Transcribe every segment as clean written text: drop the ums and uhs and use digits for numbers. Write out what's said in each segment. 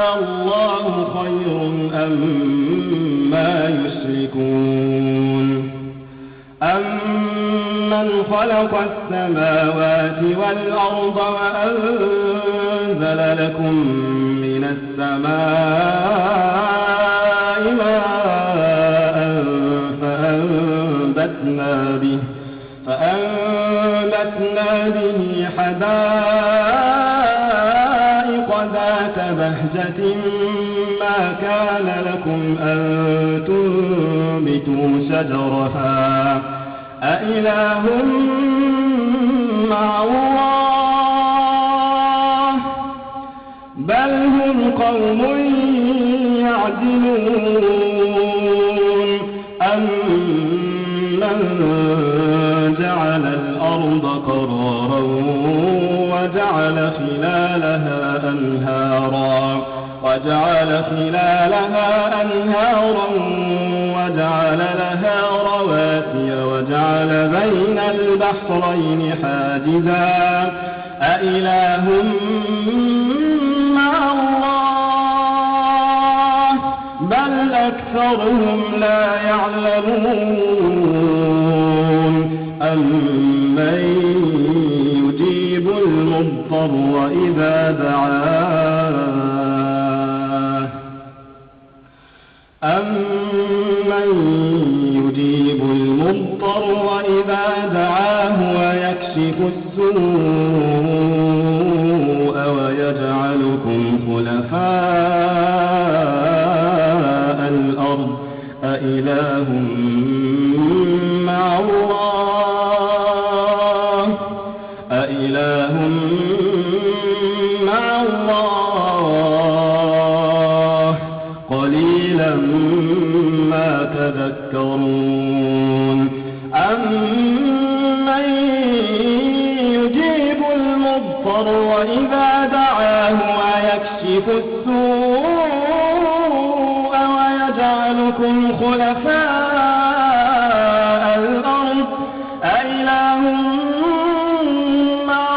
الله خير أما يشركون أمن خلق السماوات والأرض وأنزل لكم من السماء ماء فأنبتنا به حدائق ذات بهجة ما كان لكم أن تنبتوا شجرها أإله مع الله بل هم قوم يعدلون أمن جعل الأرض قرارا وجعل خلالها أنهارا وجعل لها رواسي وجعل بين البحرين حاجزا أإله مع الله بل أكثرهم لا يعلمون أمن يجيب المضطر إذا دعاه ويكشف السوء ويجعلكم خلفاء الأرض أإله مع الله قليلا ما تذكرون أمن يجيب المضطر إذا دعاه ويكشف السوء ويجعلكم خلفاء الأرض أإله مع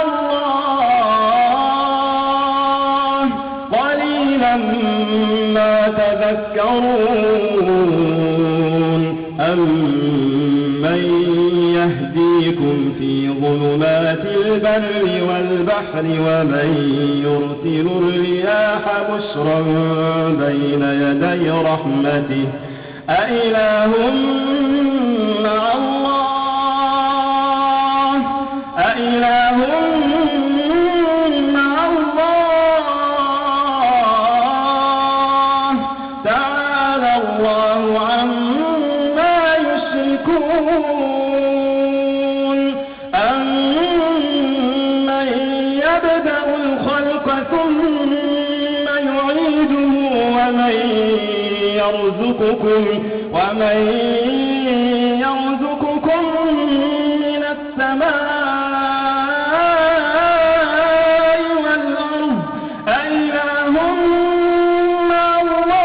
الله قليلا ما تذكرون أمن يهديكم في ظلمات البر والبحر ومن يرسل الرياح بشرا بين يدي رحمته أإله مع الله تعالى الله عما يشركون أمن يبدأ الخلق ثم يعيده ومن يرزقكم من السماء والأرض أإله مع الله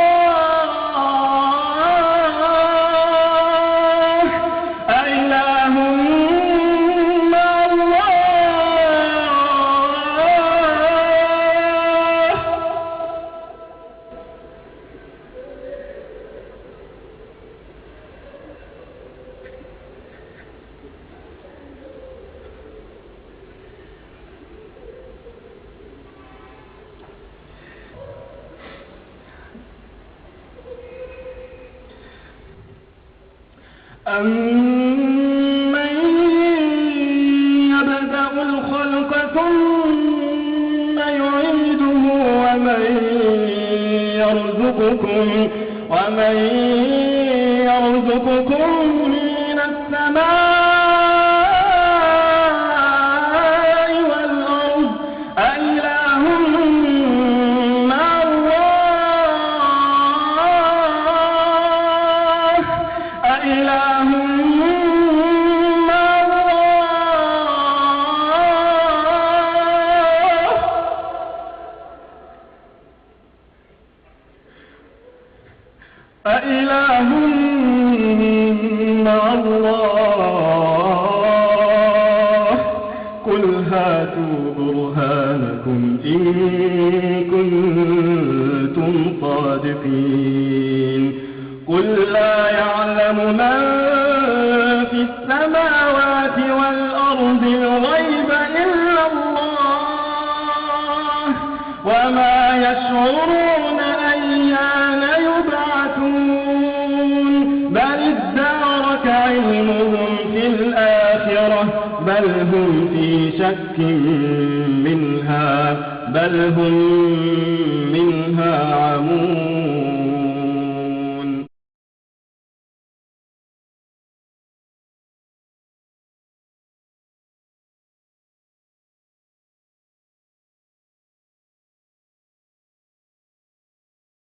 أمن يبدأ الخلق ثم يعيده ومن يرزقكم من السماء والأرض أإله مع الله أإله مع الله قل هاتوا برهانكم إن كنتم صادقين قل لا يعلم من في السماوات والأرض الغيب إلا الله وما يشعرون أيان يبعثون بل ادارك علمهم في الآخرة بل هم في شك منها بل هم منها عمون